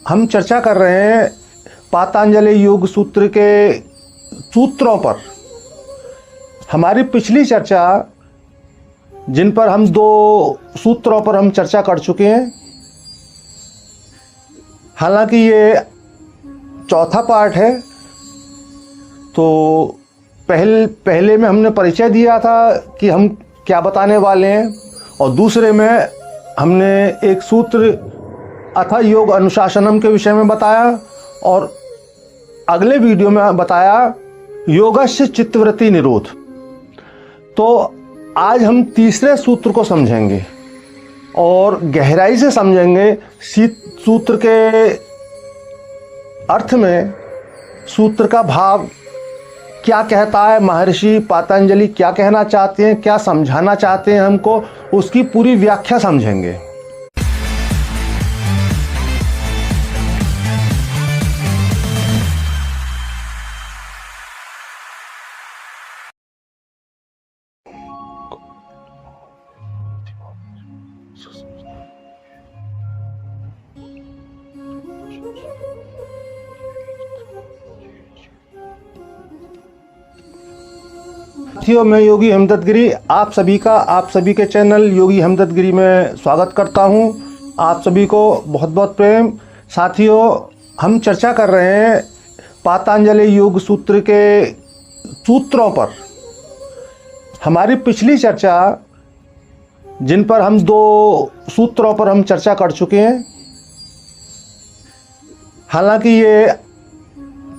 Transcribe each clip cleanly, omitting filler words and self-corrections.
हम चर्चा कर रहे हैं पातंजलि योग सूत्र के सूत्रों पर। हमारी पिछली चर्चा, जिन पर हम 2 सूत्रों पर हम चर्चा कर चुके हैं, हालांकि ये चौथा पार्ट है। तो पहले में हमने परिचय दिया था कि हम क्या बताने वाले हैं, और दूसरे में हमने एक सूत्र अथ योग अनुशासनम के विषय में बताया, और अगले वीडियो में बताया योगस्य चित्तवृत्ति निरोध। तो आज हम तीसरे सूत्र को समझेंगे और गहराई से समझेंगे सूत्र के अर्थ में, सूत्र का भाव क्या कहता है, महर्षि पातंजलि क्या कहना चाहते हैं, क्या समझाना चाहते हैं हमको, उसकी पूरी व्याख्या समझेंगे। साथियों, मैं योगी हेमदत्त गिरी आप सभी के चैनल योगी हेमदत्त गिरी में स्वागत करता हूं। आप सभी को बहुत बहुत प्रेम। साथियों, हम चर्चा कर रहे हैं पातंजलि योग सूत्र के सूत्रों पर। हमारी पिछली चर्चा, जिन पर हम 2 सूत्रों पर हम चर्चा कर चुके हैं, हालांकि ये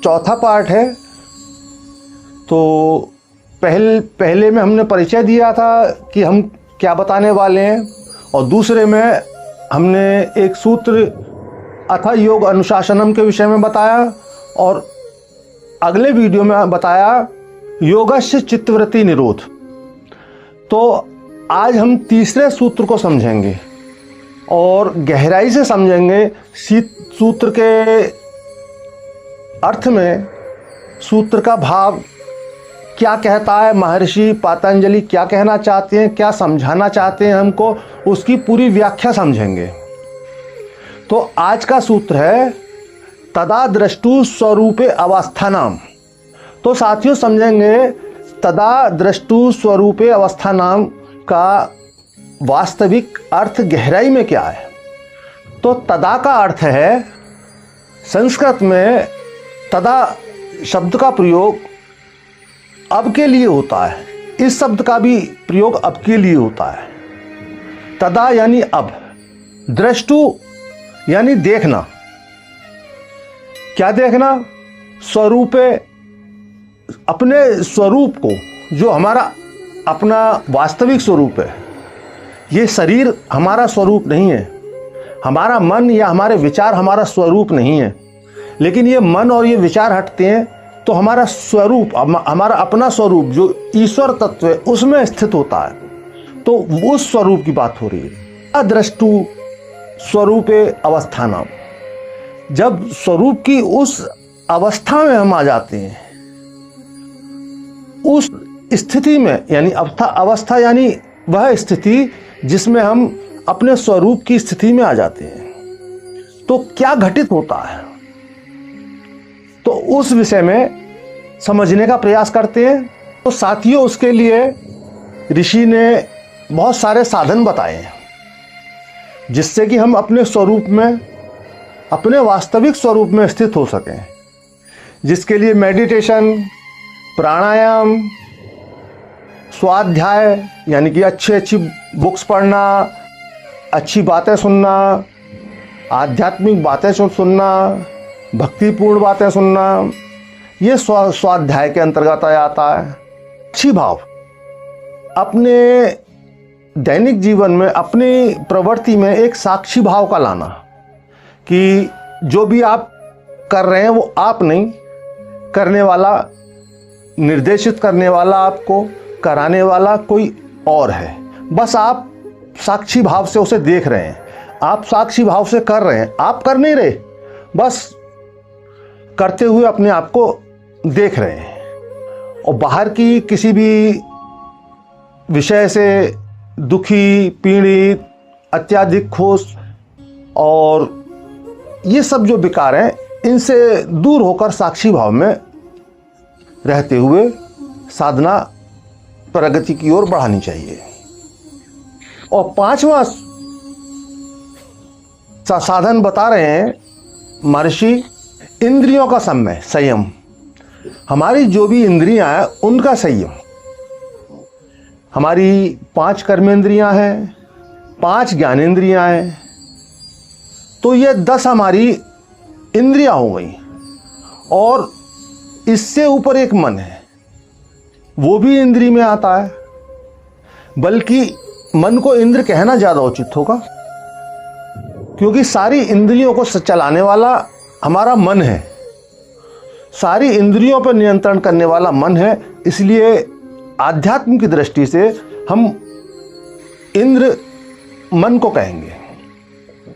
चौथा पार्ट है। तो पहले में हमने परिचय दिया था कि हम क्या बताने वाले हैं, और दूसरे में हमने एक सूत्र अथ योग अनुशासनम के विषय में बताया, और अगले वीडियो में बताया योगस्य चित्तवृत्ति निरोध। तो आज हम तीसरे सूत्र को समझेंगे और गहराई से समझेंगे सूत्र के अर्थ में, सूत्र का भाव क्या कहता है, महर्षि पातंजलि क्या कहना चाहते हैं, क्या समझाना चाहते हैं हमको, उसकी पूरी व्याख्या समझेंगे। तो आज का सूत्र है तदा दृष्टु स्वरूपे अवस्थानाम। तो साथियों, समझेंगे तदा दृष्टु स्वरूपे अवस्थानाम का वास्तविक अर्थ गहराई में क्या है। तो तदा का अर्थ है, संस्कृत में तदा शब्द का प्रयोग अब के लिए होता है। इस शब्द का भी प्रयोग अब के लिए होता है। तदा यानी अब, दृष्टु यानी देखना। क्या देखना? स्वरूपे, अपने स्वरूप को, जो हमारा अपना वास्तविक स्वरूप है। ये शरीर हमारा स्वरूप नहीं है, हमारा मन या हमारे विचार हमारा स्वरूप नहीं है। लेकिन ये मन और ये विचार हटते हैं तो हमारा स्वरूप, हमारा अपना स्वरूप जो ईश्वर तत्व है, उसमें स्थित होता है। तो उस स्वरूप की बात हो रही है। अदृष्टु स्वरूपे अवस्थानाम, जब स्वरूप की उस अवस्था में हम आ जाते हैं, उस स्थिति में, यानी अवस्था यानी वह स्थिति जिसमें हम अपने स्वरूप की स्थिति में आ जाते हैं, तो क्या घटित होता है, तो उस विषय में समझने का प्रयास करते हैं। तो साथियों, उसके लिए ऋषि ने बहुत सारे साधन बताए हैं, जिससे कि हम अपने स्वरूप में, अपने वास्तविक स्वरूप में स्थित हो सकें। जिसके लिए मेडिटेशन, प्राणायाम, स्वाध्याय यानी कि अच्छी बुक्स पढ़ना, अच्छी बातें सुनना, आध्यात्मिक बातें सुनना, भक्तिपूर्ण बातें सुनना, ये स्वाध्याय के अंतर्गत आता है। अच्छी भाव अपने दैनिक जीवन में, अपनी प्रवृत्ति में एक साक्षी भाव का लाना, कि जो भी आप कर रहे हैं वो आप नहीं, करने वाला, निर्देशित करने वाला, आपको कराने वाला कोई और है। बस आप साक्षी भाव से उसे देख रहे हैं, आप साक्षी भाव से कर रहे हैं, आप कर नहीं रहे, बस करते हुए अपने आप को देख रहे हैं। और बाहर की किसी भी विषय से दुखी, पीड़ित, अत्यधिक खुश और ये सब जो विकार हैं इनसे दूर होकर साक्षी भाव में रहते हुए साधना प्रगति की ओर बढ़ानी चाहिए। और 5वां साधन बता रहे हैं महर्षि, इंद्रियों का संयम। हमारी जो भी इंद्रियां हैं उनका संयम। हमारी 5 कर्मेंद्रियां हैं, 5 ज्ञानेंद्रियां हैं, तो ये 10 हमारी इंद्रियां हो गई। और इससे ऊपर एक मन है, वो भी इंद्रिय में आता है, बल्कि मन को इंद्र कहना ज़्यादा उचित होगा, क्योंकि सारी इंद्रियों को चलाने वाला हमारा मन है, सारी इंद्रियों पर नियंत्रण करने वाला मन है। इसलिए आध्यात्म की दृष्टि से हम इंद्र मन को कहेंगे।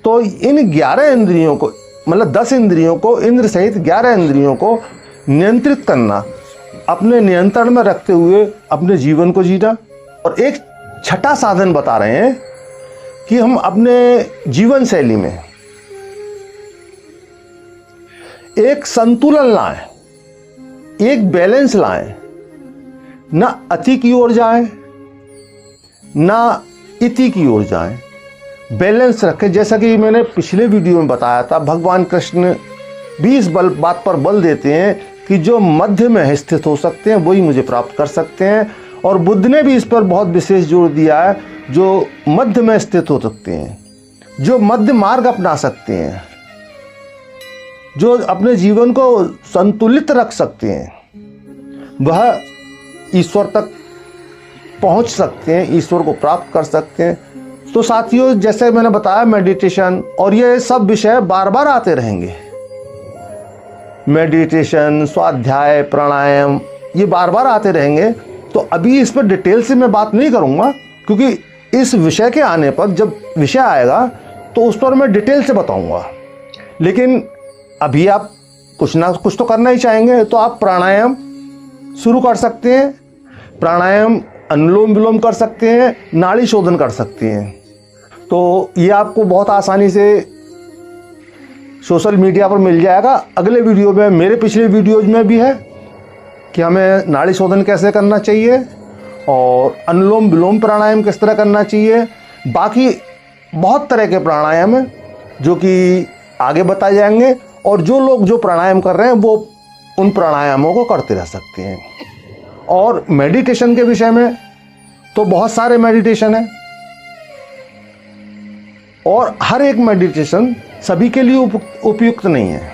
तो इन 11 इंद्रियों को, मतलब 10 इंद्रियों को, इंद्र सहित 11 इंद्रियों को नियंत्रित करना, अपने नियंत्रण में रखते हुए अपने जीवन को जीना। और एक छठा साधन बता रहे हैं कि हम अपने जीवन शैली में एक संतुलन लाएं, एक बैलेंस लाएं, ना अति की ओर जाएं, ना इति की ओर जाएं, बैलेंस रखें। जैसा कि मैंने पिछले वीडियो में बताया था, भगवान कृष्ण भी इस बात पर बल देते हैं कि जो मध्य में स्थित हो सकते हैं वही मुझे प्राप्त कर सकते हैं। और बुद्ध ने भी इस पर बहुत विशेष जोर दिया है, जो मध्य में स्थित हो सकते हैं, जो मध्य मार्ग अपना सकते हैं, जो अपने जीवन को संतुलित रख सकते हैं, वह ईश्वर तक पहुंच सकते हैं, ईश्वर को प्राप्त कर सकते हैं। तो साथियों, जैसे मैंने बताया, मेडिटेशन और ये सब विषय बार बार आते रहेंगे। मेडिटेशन, स्वाध्याय, प्राणायाम, ये बार बार आते रहेंगे। तो अभी इस पर डिटेल से मैं बात नहीं करूंगा, क्योंकि इस विषय के आने पर, जब विषय आएगा तो उस पर मैं डिटेल से बताऊंगा। लेकिन अभी आप कुछ ना कुछ तो करना ही चाहेंगे, तो आप प्राणायाम शुरू कर सकते हैं। प्राणायाम अनुलोम विलोम कर सकते हैं, नाड़ी शोधन कर सकते हैं। तो ये आपको बहुत आसानी से सोशल मीडिया पर मिल जाएगा। अगले वीडियो में, मेरे पिछले वीडियोज में भी है कि हमें नाड़ी शोधन कैसे करना चाहिए और अनुलोम विलोम प्राणायाम किस तरह करना चाहिए। बाकी बहुत तरह के प्राणायाम हैं जो कि आगे बताए जाएंगे, और जो लोग जो प्राणायाम कर रहे हैं वो उन प्राणायामों को करते रह सकते हैं। और मेडिटेशन के विषय में तो बहुत सारे मेडिटेशन हैं, और हर एक मेडिटेशन सभी के लिए उपयुक्त नहीं है।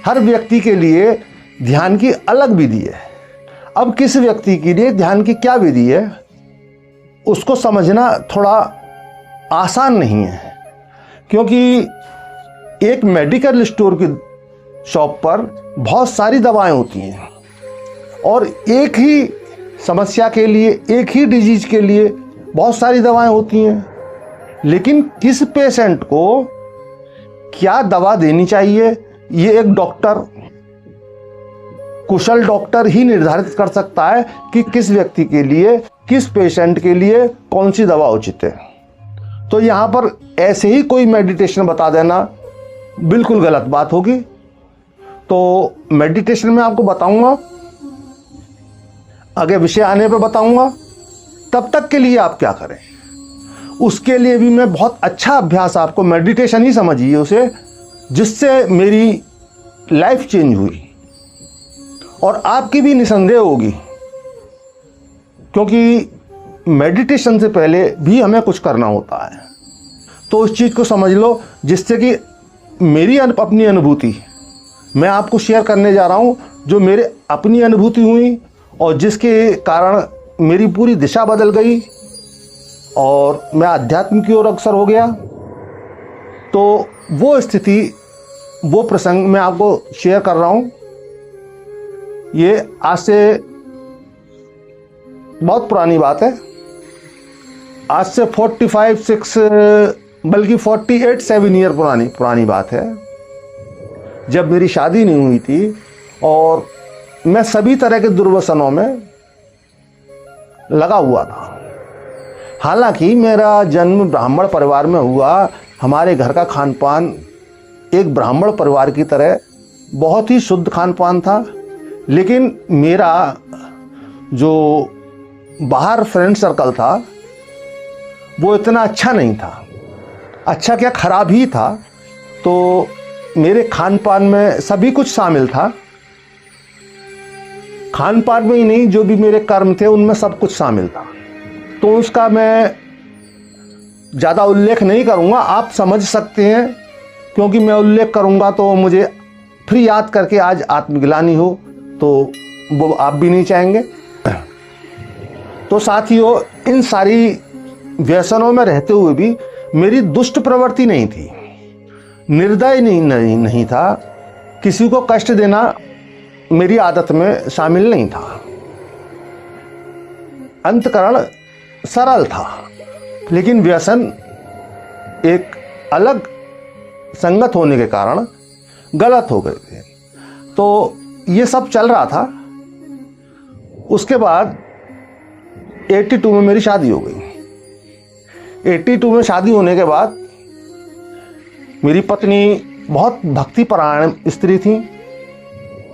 हर व्यक्ति के लिए ध्यान की अलग विधि है। अब किस व्यक्ति के लिए ध्यान की क्या विधि है, उसको समझना थोड़ा आसान नहीं है, क्योंकि एक मेडिकल स्टोर की शॉप पर बहुत सारी दवाएं होती हैं, और एक ही समस्या के लिए, एक ही डिजीज के लिए बहुत सारी दवाएं होती हैं। लेकिन किस पेशेंट को क्या दवा देनी चाहिए, ये एक डॉक्टर, कुशल डॉक्टर ही निर्धारित कर सकता है कि किस व्यक्ति के लिए, किस पेशेंट के लिए कौन सी दवा उचित है। तो यहाँ पर ऐसे ही कोई मेडिटेशन बता देना बिल्कुल गलत बात होगी। तो मेडिटेशन में आपको बताऊंगा, आगे विषय आने पर बताऊंगा। तब तक के लिए आप क्या करें, उसके लिए भी मैं बहुत अच्छा अभ्यास, आपको मेडिटेशन ही समझिए उसे, जिससे मेरी लाइफ चेंज हुई और आपकी भी निसंदेह होगी। क्योंकि मेडिटेशन से पहले भी हमें कुछ करना होता है। तो उस चीज़ को समझ लो, जिससे कि मेरी अपनी अनुभूति मैं आपको शेयर करने जा रहा हूँ, जो मेरे अपनी अनुभूति हुई और जिसके कारण मेरी पूरी दिशा बदल गई और मैं अध्यात्म की ओर अग्रसर हो गया। तो वो स्थिति, वो प्रसंग मैं आपको शेयर कर रहा हूँ। ये आज से बहुत पुरानी बात है, आज से 45-6 बल्कि 48-7 ईयर पुरानी बात है, जब मेरी शादी नहीं हुई थी और मैं सभी तरह के दुर्व्यसनों में लगा हुआ था। हालांकि मेरा जन्म ब्राह्मण परिवार में हुआ, हमारे घर का खान पान एक ब्राह्मण परिवार की तरह बहुत ही शुद्ध खान पान था, लेकिन मेरा जो बाहर फ्रेंड सर्कल था वो इतना अच्छा नहीं था। अच्छा क्या, खराब ही था। तो मेरे खान पान में सभी कुछ शामिल था। खान पान में ही नहीं, जो भी मेरे कर्म थे उनमें सब कुछ शामिल था। तो उसका मैं ज़्यादा उल्लेख नहीं करूँगा, आप समझ सकते हैं, क्योंकि मैं उल्लेख करूँगा तो मुझे फिर याद करके आज आत्मग्लानि हो, तो वो आप भी नहीं चाहेंगे। तो साथियों, इन सारी व्यसनों में रहते हुए भी मेरी दुष्ट प्रवृत्ति नहीं थी, निर्दय नहीं था, किसी को कष्ट देना मेरी आदत में शामिल नहीं था। अंतकरण सरल था, लेकिन व्यसन एक अलग संगत होने के कारण गलत हो गए थे। तो ये सब चल रहा था। उसके बाद 82 में मेरी शादी हो गई। 82 में शादी होने के बाद मेरी पत्नी बहुत भक्तिपरायण स्त्री थी,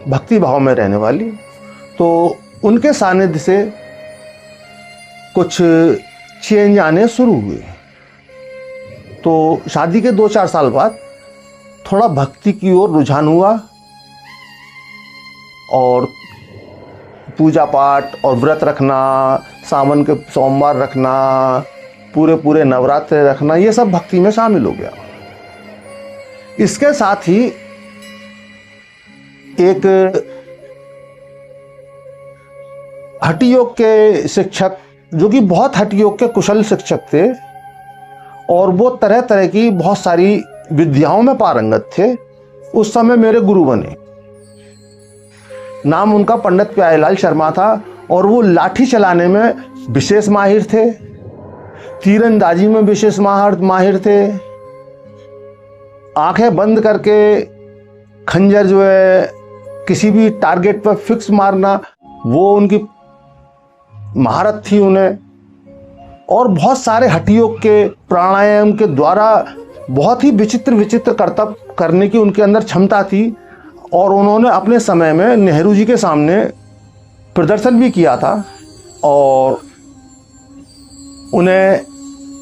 भक्ति भाव में रहने वाली। तो उनके सानिध्य से कुछ चेंज आने शुरू हुए। तो शादी के 2-4 साल बाद थोड़ा भक्ति की ओर रुझान हुआ, और पूजा पाठ और व्रत रखना, सावन के सोमवार रखना, पूरे नवरात्रे रखना, ये सब भक्ति में शामिल हो गया। इसके साथ ही एक हठ योग के शिक्षक, जो कि बहुत हठ योग के कुशल शिक्षक थे, और वो तरह तरह की बहुत सारी विद्याओं में पारंगत थे, उस समय मेरे गुरु बने। नाम उनका पंडित प्यारेलाल शर्मा था, और वो लाठी चलाने में विशेष माहिर थे, तीरंदाजी में विशेष माहिर थे। आंखें बंद करके खंजर जो है किसी भी टारगेट पर फिक्स मारना, वो उनकी महारत थी उन्हें। और बहुत सारे हठ योग के प्राणायाम के द्वारा बहुत ही विचित्र करतब करने की उनके अंदर क्षमता थी, और उन्होंने अपने समय में नेहरू जी के सामने प्रदर्शन भी किया था। और उन्हें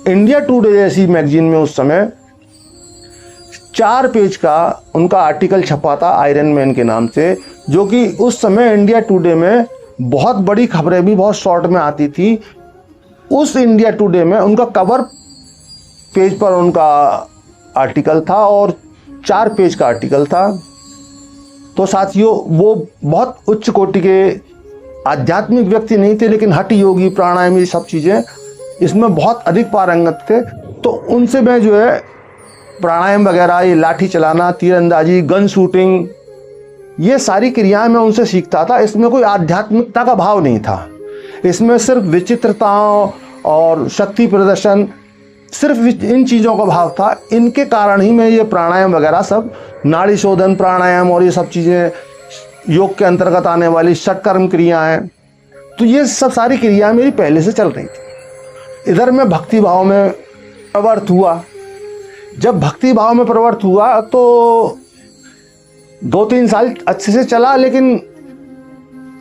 इंडिया टुडे जैसी मैगजीन में उस समय 4 पेज का उनका आर्टिकल छपा था आयरन मैन के नाम से, जो कि उस समय इंडिया टुडे में बहुत बड़ी खबरें भी बहुत शॉर्ट में आती थी। उस इंडिया टुडे में उनका कवर पेज पर उनका आर्टिकल था, और 4 पेज का आर्टिकल था। तो साथियों, वो बहुत उच्च कोटि के आध्यात्मिक व्यक्ति नहीं थे, लेकिन हठ योगी, प्राणायाम, ये सब चीज़ें इसमें बहुत अधिक पारंगत थे। तो उनसे मैं जो है प्राणायाम वगैरह, ये लाठी चलाना, तीरंदाजी, गन शूटिंग, ये सारी क्रियाएं मैं उनसे सीखता था। इसमें कोई आध्यात्मिकता का भाव नहीं था, इसमें सिर्फ विचित्रताओं और शक्ति प्रदर्शन, सिर्फ इन चीज़ों का भाव था। इनके कारण ही मैं ये प्राणायाम वगैरह सब, नाड़ी शोधन प्राणायाम और ये सब चीज़ें, योग के अंतर्गत आने वाली षटकर्म क्रियाएं, तो ये सब सारी क्रियाएं मेरी पहले से चल रही थी। इधर मैं भक्ति भाव में प्रवृत्त हुआ। जब भक्ति भाव में प्रवृत्त हुआ तो 2-3 साल अच्छे से चला, लेकिन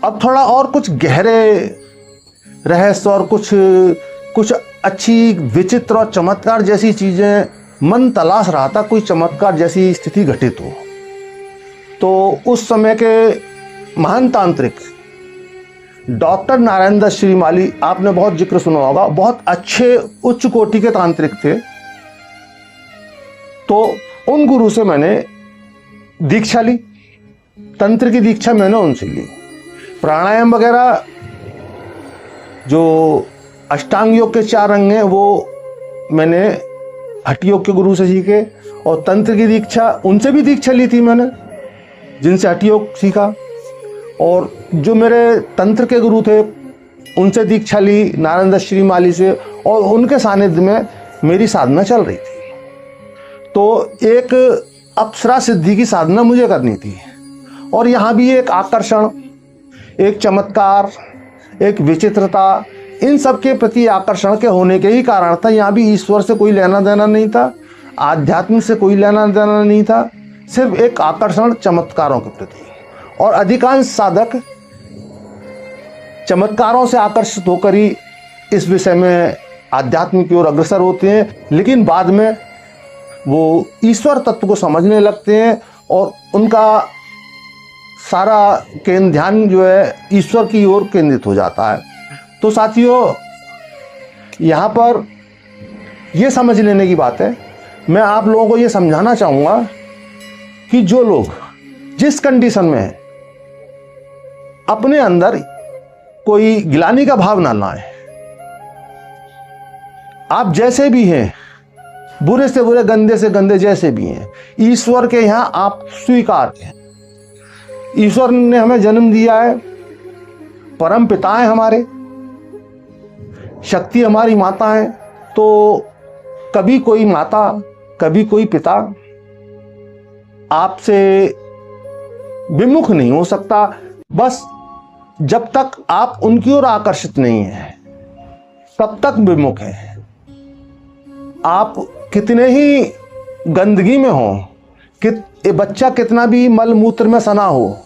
अब थोड़ा और कुछ गहरे रहस्य और कुछ अच्छी विचित्र और चमत्कार जैसी चीज़ें मन तलाश रहा था, कोई चमत्कार जैसी स्थिति घटित हो। तो उस समय के महान तांत्रिक डॉक्टर नारायण दत्त श्रीमाली, आपने बहुत जिक्र सुना होगा, बहुत अच्छे उच्च कोटि के तांत्रिक थे। तो उन गुरु से मैंने दीक्षा ली, तंत्र की दीक्षा मैंने उनसे ली। प्राणायाम वगैरह जो अष्टांग योग के 4 अंग हैं वो मैंने हठ योग के गुरु से सीखे, और तंत्र की दीक्षा उनसे भी दीक्षा ली थी मैंने, जिनसे हठ योग सीखा। और जो मेरे तंत्र के गुरु थे उनसे दीक्षा ली नारायण दत्त श्रीमाली से, और उनके सानिध्य में मेरी साधना चल रही थी। तो एक अप्सरा सिद्धि की साधना मुझे करनी थी, और यहाँ भी एक आकर्षण, एक चमत्कार, एक विचित्रता, इन सब के प्रति आकर्षण के होने के ही कारण था। यहाँ भी ईश्वर से कोई लेना देना नहीं था, आध्यात्म से कोई लेना देना नहीं था, सिर्फ एक आकर्षण चमत्कारों के प्रति, और अधिकांश साधक चमत्कारों से आकर्षित होकर ही इस विषय में आध्यात्म की ओर अग्रसर होते हैं, लेकिन बाद में वो ईश्वर तत्व को समझने लगते हैं और उनका सारा ध्यान जो है ईश्वर की ओर केंद्रित हो जाता है। तो साथियों, यहाँ पर ये समझ लेने की बात है, मैं आप लोगों को ये समझाना चाहूँगा कि जो लोग जिस कंडीशन में हैं, अपने अंदर कोई गिलानी का भाव ना लाएं। आप जैसे भी हैं, बुरे से बुरे, गंदे से गंदे जैसे भी हैं, ईश्वर के यहां आप स्वीकार हैं। ईश्वर ने हमें जन्म दिया है, परम पिता है हमारे, शक्ति हमारी माता है। तो कभी कोई माता, कभी कोई पिता आपसे विमुख नहीं हो सकता, बस जब तक आप उनकी ओर आकर्षित नहीं हैं तब तक विमुख हैं। आप कितने ही गंदगी में हो, बच्चा कितना भी मल मूत्र में सना हो,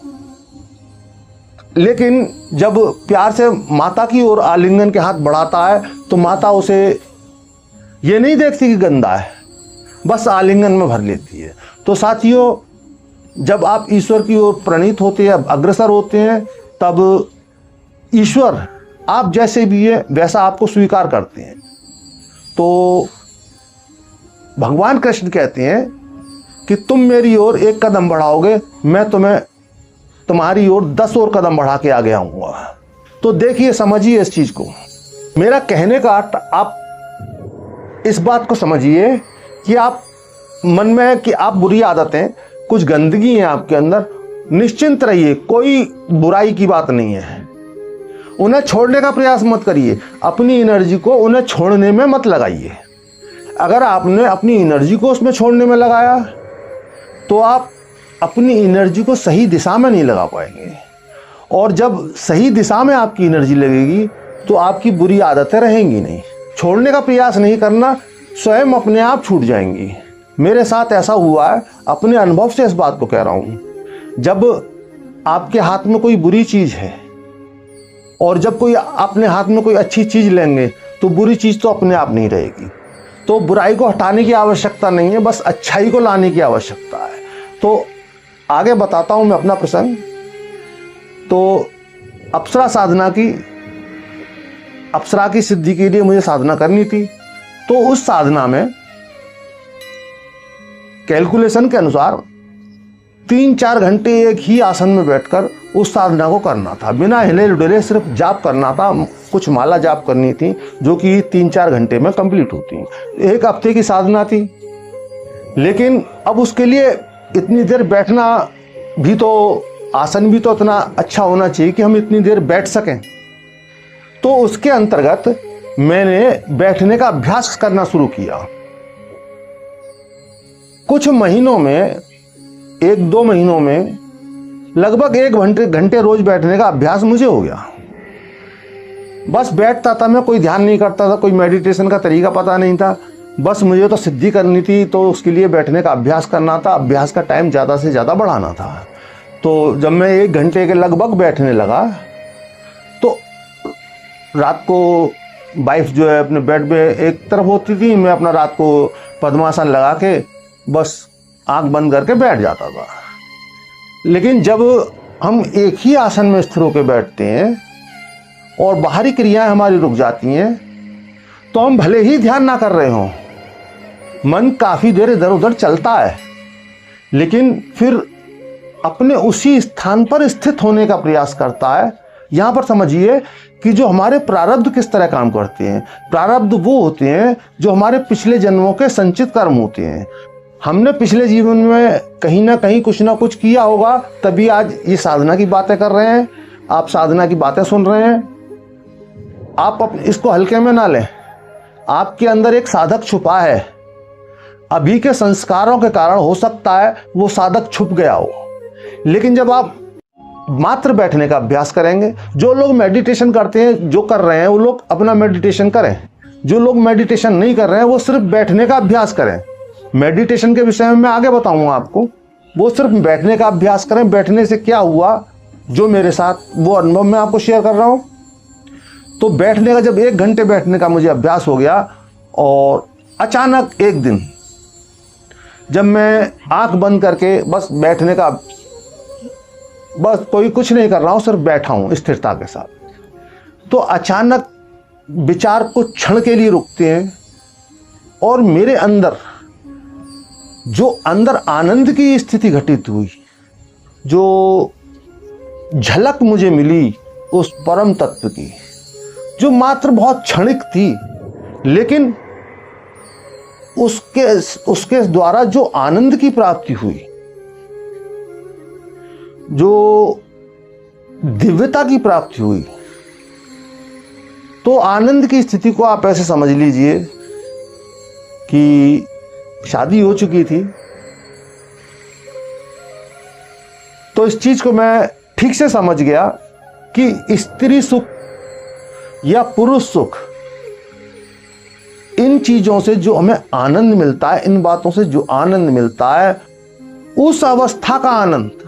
लेकिन जब प्यार से माता की ओर आलिंगन के हाथ बढ़ाता है तो माता उसे ये नहीं देखती कि गंदा है, बस आलिंगन में भर लेती है। तो साथियों, जब आप ईश्वर की ओर प्रणीत होते हैं, अग्रसर होते हैं, तब ईश्वर आप जैसे भी है वैसा आपको स्वीकार करते हैं। तो भगवान कृष्ण कहते हैं कि तुम मेरी ओर एक कदम बढ़ाओगे, मैं तुम्हें तुम्हारी ओर 10 और कदम बढ़ा के आगे आऊंगा। तो देखिए, समझिए इस चीज को। मेरा कहने का अर्थ, आप इस बात को समझिए कि आप मन में कि आप बुरी आदतें, कुछ गंदगी है आपके अंदर, निश्चिंत रहिए, कोई बुराई की बात नहीं है। उन्हें छोड़ने का प्रयास मत करिए, अपनी एनर्जी को उन्हें छोड़ने में मत लगाइए। अगर आपने अपनी एनर्जी को उसमें छोड़ने में लगाया तो आप अपनी एनर्जी को सही दिशा में नहीं लगा पाएंगे, और जब सही दिशा में आपकी एनर्जी लगेगी तो आपकी बुरी आदतें रहेंगी नहीं। छोड़ने का प्रयास नहीं करना, स्वयं अपने आप छूट जाएंगी। मेरे साथ ऐसा हुआ है, अपने अनुभव से इस बात को कह रहा हूँ। जब आपके हाथ में कोई बुरी चीज़ है और जब कोई अपने हाथ में कोई अच्छी चीज़ लेंगे तो बुरी चीज़ तो अपने आप नहीं रहेगी। तो बुराई को हटाने की आवश्यकता नहीं है, बस अच्छाई को लाने की आवश्यकता है। तो आगे बताता हूँ मैं अपना प्रसंग। तो अप्सरा की सिद्धि के लिए मुझे साधना करनी थी। तो उस साधना में कैलकुलेशन के अनुसार 3-4 घंटे एक ही आसन में बैठकर उस साधना को करना था, बिना हिले डुले, सिर्फ जाप करना था। कुछ माला जाप करनी थी जो कि 3-4 घंटे में कंप्लीट होती। 1 हफ्ते की साधना थी, लेकिन अब उसके लिए इतनी देर बैठना भी, तो आसन भी तो इतना अच्छा होना चाहिए कि हम इतनी देर बैठ सकें। तो उसके अंतर्गत मैंने बैठने का अभ्यास करना शुरू किया। कुछ महीनों में, 1-2 महीनों में लगभग 1 घंटे रोज बैठने का अभ्यास मुझे हो गया। बस बैठता था मैं, कोई ध्यान नहीं करता था, कोई मेडिटेशन का तरीका पता नहीं था, बस मुझे तो सिद्धि करनी थी, तो उसके लिए बैठने का अभ्यास करना था। अभ्यास का टाइम ज़्यादा से ज़्यादा बढ़ाना था। तो जब मैं 1 घंटे के लगभग बैठने लगा तो रात को वाइफ जो है अपने बेड पे एक तरफ होती थी, मैं अपना रात को पद्मासन लगा के बस आंख बंद करके बैठ जाता था। लेकिन जब हम एक ही आसन में स्थिर होकर बैठते हैं और बाहरी क्रियाएं हमारी रुक जाती हैं, तो हम भले ही ध्यान ना कर रहे हों, मन काफ़ी देर इधर उधर चलता है, लेकिन फिर अपने उसी स्थान पर स्थित होने का प्रयास करता है। यहाँ पर समझिए कि जो हमारे प्रारब्ध किस तरह काम करते हैं। प्रारब्ध वो होते हैं जो हमारे पिछले जन्मों के संचित कर्म होते हैं। हमने पिछले जीवन में कहीं ना कहीं कुछ ना कुछ किया होगा, तभी आज ये साधना की बातें कर रहे हैं, आप साधना की बातें सुन रहे हैं। आप इसको हल्के में ना लें, आपके अंदर एक साधक छुपा है। अभी के संस्कारों के कारण हो सकता है वो साधक छुप गया हो, लेकिन जब आप मात्र बैठने का अभ्यास करेंगे, जो लोग मेडिटेशन करते हैं, जो कर रहे हैं वो लोग अपना मेडिटेशन करें, जो लोग मेडिटेशन नहीं कर रहे हैं वो सिर्फ बैठने का अभ्यास करें। मेडिटेशन के विषय में मैं आगे बताऊंगा आपको, वो सिर्फ बैठने का अभ्यास करें। बैठने से क्या हुआ, जो मेरे साथ वो अनुभव मैं आपको शेयर कर रहा हूँ। तो बैठने का जब 1 घंटे बैठने का मुझे अभ्यास हो गया, और अचानक एक दिन जब मैं आंख बंद करके बस बैठने का, बस कोई कुछ नहीं कर रहा हूँ, सिर्फ बैठा हूँ स्थिरता के साथ, तो अचानक विचार कुछ क्षण के लिए रुकते हैं और मेरे अंदर जो आनंद की स्थिति घटित हुई, जो झलक मुझे मिली उस परम तत्व की, जो मात्र बहुत क्षणिक थी, लेकिन उसके द्वारा जो आनंद की प्राप्ति हुई, जो दिव्यता की प्राप्ति हुई, तो आनंद की स्थिति को आप ऐसे समझ लीजिए कि शादी हो चुकी थी, तो इस चीज को मैं ठीक से समझ गया कि स्त्री सुख या पुरुष सुख, इन चीजों से जो हमें आनंद मिलता है, इन बातों से जो आनंद मिलता है, उस अवस्था का आनंद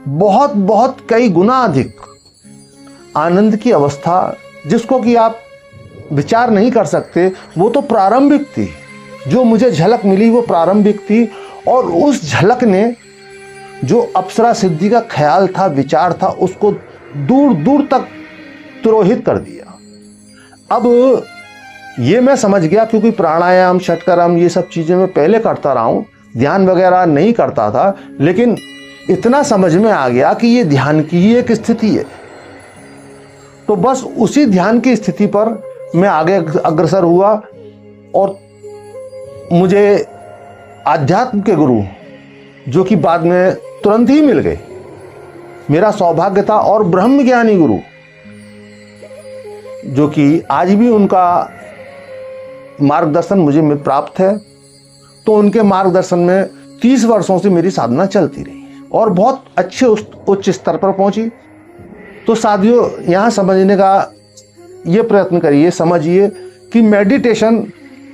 बहुत बहुत कई गुना अधिक आनंद की अवस्था, जिसको कि आप विचार नहीं कर सकते, वो तो प्रारंभिक थी। जो मुझे झलक मिली वो प्रारंभिक थी, और उस झलक ने जो अप्सरा सिद्धि का ख्याल था, विचार था, उसको दूर दूर तक तिरोहित कर दिया। अब ये मैं समझ गया, क्योंकि प्राणायाम, षटकर्म, ये सब चीज़ें मैं पहले करता रहा हूँ, ध्यान वगैरह नहीं करता था, लेकिन इतना समझ में आ गया कि ये ध्यान की ही एक स्थिति है। तो बस उसी ध्यान की स्थिति पर मैं आगे अग्रसर हुआ, और मुझे आध्यात्म के गुरु, जो कि बाद में तुरंत ही मिल गए, मेरा सौभाग्य था, और ब्रह्म ज्ञानी गुरु, जो कि आज भी उनका मार्गदर्शन मुझे प्राप्त है। तो उनके मार्गदर्शन में 30 वर्षों से मेरी साधना चलती रही और बहुत अच्छे उच्च स्तर पर पहुंची। तो साथियों, यहाँ समझने का ये प्रयत्न करिए, समझिए कि मेडिटेशन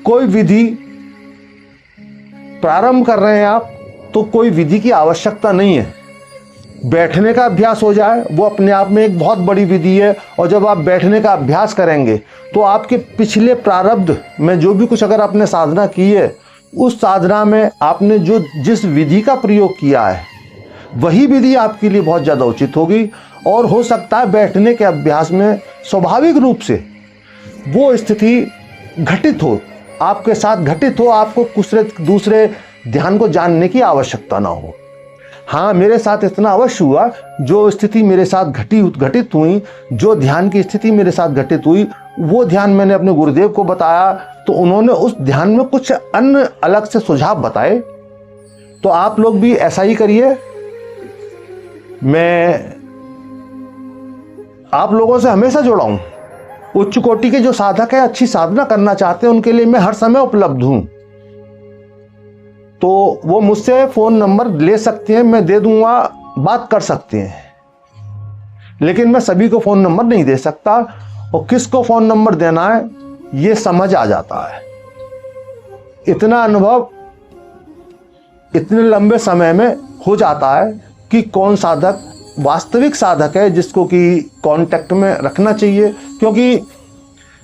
कोई विधि प्रारंभ कर रहे हैं आप, तो कोई विधि की आवश्यकता नहीं है। बैठने का अभ्यास हो जाए, वो अपने आप में एक बहुत बड़ी विधि है। और जब आप बैठने का अभ्यास करेंगे तो आपके पिछले प्रारब्ध में जो भी कुछ अगर आपने साधना की है, उस साधना में आपने जो जिस विधि का प्रयोग किया है, वही विधि आपके लिए बहुत ज़्यादा उचित होगी। और हो सकता है बैठने के अभ्यास में स्वाभाविक रूप से वो स्थिति घटित हो, आपके साथ घटित हो, आपको दूसरे ध्यान को जानने की आवश्यकता ना हो। हाँ, मेरे साथ इतना अवश्य हुआ, जो स्थिति मेरे साथ घटित हुई, जो ध्यान की स्थिति मेरे साथ घटित हुई, वो ध्यान मैंने अपने गुरुदेव को बताया, तो उन्होंने उस ध्यान में कुछ अन्य अलग से सुझाव बताए। तो आप लोग भी ऐसा ही करिए। मैं आप लोगों से हमेशा जुड़ा हूं। उच्च कोटि के जो साधक है, अच्छी साधना करना चाहते हैं, उनके लिए मैं हर समय उपलब्ध हूं। तो वो मुझसे फोन नंबर ले सकते हैं, मैं दे दूंगा, बात कर सकते हैं। लेकिन मैं सभी को फोन नंबर नहीं दे सकता, और किसको फोन नंबर देना है ये समझ आ जाता है। इतना अनुभव इतने लंबे समय में हो जाता है कि कौन साधक वास्तविक साधक है, जिसको कि कांटेक्ट में रखना चाहिए। क्योंकि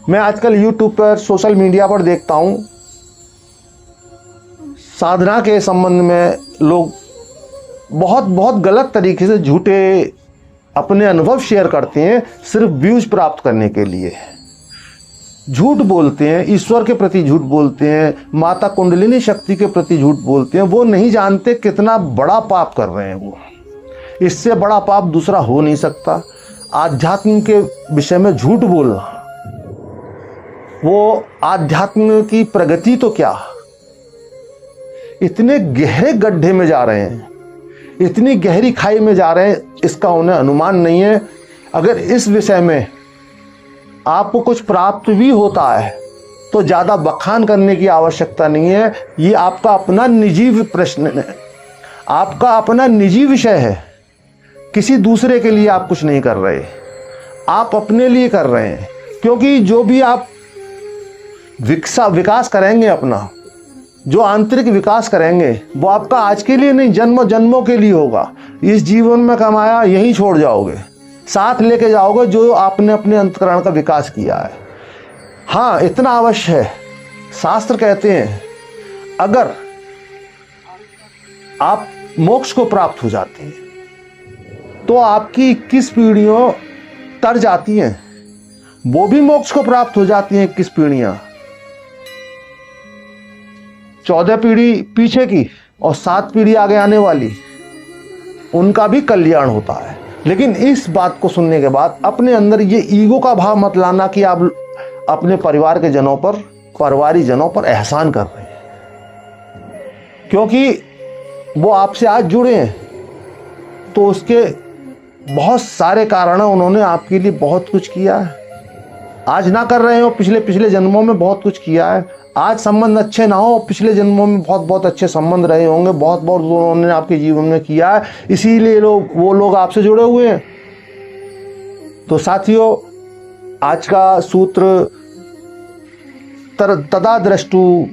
मैं आजकल यूट्यूब पर, सोशल मीडिया पर देखता हूं, साधना के संबंध में लोग बहुत बहुत गलत तरीके से झूठे अपने अनुभव शेयर करते हैं, सिर्फ व्यूज प्राप्त करने के लिए। झूठ बोलते हैं, ईश्वर के प्रति झूठ बोलते हैं, माता कुंडलिनी शक्ति के प्रति झूठ बोलते हैं। वो नहीं जानते कितना बड़ा पाप कर रहे हैं वो। इससे बड़ा पाप दूसरा हो नहीं सकता। आध्यात्म के विषय में झूठ बोलना, वो आध्यात्म की प्रगति तो क्या, इतने गहरे गड्ढे में जा रहे हैं, इतनी गहरी खाई में जा रहे हैं, इसका उन्हें अनुमान नहीं है। अगर इस विषय में आपको कुछ प्राप्त भी होता है तो ज़्यादा बखान करने की आवश्यकता नहीं है। ये आपका अपना निजी प्रश्न है, आपका अपना निजी विषय है। किसी दूसरे के लिए आप कुछ नहीं कर रहे, आप अपने लिए कर रहे हैं। क्योंकि जो भी आप विकास करेंगे अपना, जो आंतरिक विकास करेंगे वो आपका आज के लिए नहीं, जन्म जन्मों के लिए होगा। इस जीवन में कमाया यहीं छोड़ जाओगे, साथ लेके जाओगे जो आपने अपने अंतःकरण का विकास किया है। हाँ, इतना अवश्य है, शास्त्र कहते हैं अगर आप मोक्ष को प्राप्त हो जाते हैं तो आपकी 21 पीढ़ियों तर जाती हैं, वो भी मोक्ष को प्राप्त हो जाती हैं 21 पीढ़ियां। 14 पीढ़ी पीछे की और 7 पीढ़ी आगे आने वाली, उनका भी कल्याण होता है। लेकिन इस बात को सुनने के बाद अपने अंदर ये ईगो का भाव मत लाना कि आप अपने परिवार के जनों पर, परिवारी जनों पर एहसान कर रहे हैं, क्योंकि वो आपसे आज जुड़े हैं तो उसके बहुत सारे कारण हैं। उन्होंने आपके लिए बहुत कुछ किया है, आज ना कर रहे हो, पिछले जन्मों में बहुत कुछ किया है। आज संबंध अच्छे ना हो, पिछले जन्मों में बहुत अच्छे संबंध रहे होंगे, बहुत उन्होंने आपके जीवन में किया है, इसीलिए वो लोग आपसे जुड़े हुए हैं। तो साथियों, आज का सूत्र तदा दृष्टु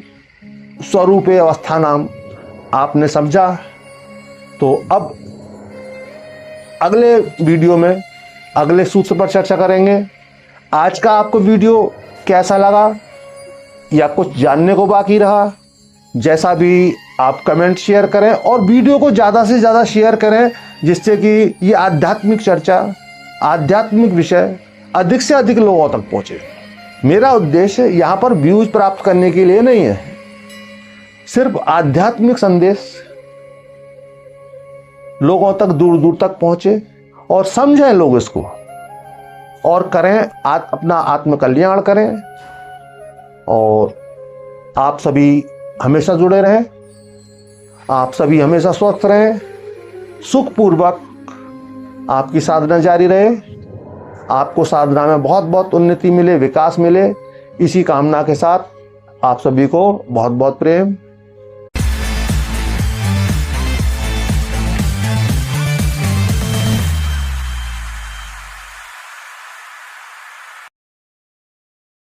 स्वरूपे अवस्थानाम आपने समझा। तो अब अगले वीडियो में अगले सूत्र पर चर्चा करेंगे। आज का आपको वीडियो कैसा लगा या कुछ जानने को बाकी रहा, जैसा भी आप कमेंट शेयर करें और वीडियो को ज़्यादा से ज़्यादा शेयर करें, जिससे कि ये आध्यात्मिक चर्चा, आध्यात्मिक विषय अधिक से अधिक लोगों तक पहुँचे। मेरा उद्देश्य यहाँ पर व्यूज प्राप्त करने के लिए नहीं है, सिर्फ आध्यात्मिक संदेश लोगों तक दूर दूर तक पहुँचे और समझें लोग इसको और करें, अपना आत्म कल्याण करें। और आप सभी हमेशा जुड़े रहें, आप सभी हमेशा स्वस्थ रहें, सुखपूर्वक आपकी साधना जारी रहे, आपको साधना में बहुत उन्नति मिले, विकास मिले। इसी कामना के साथ आप सभी को बहुत प्रेम।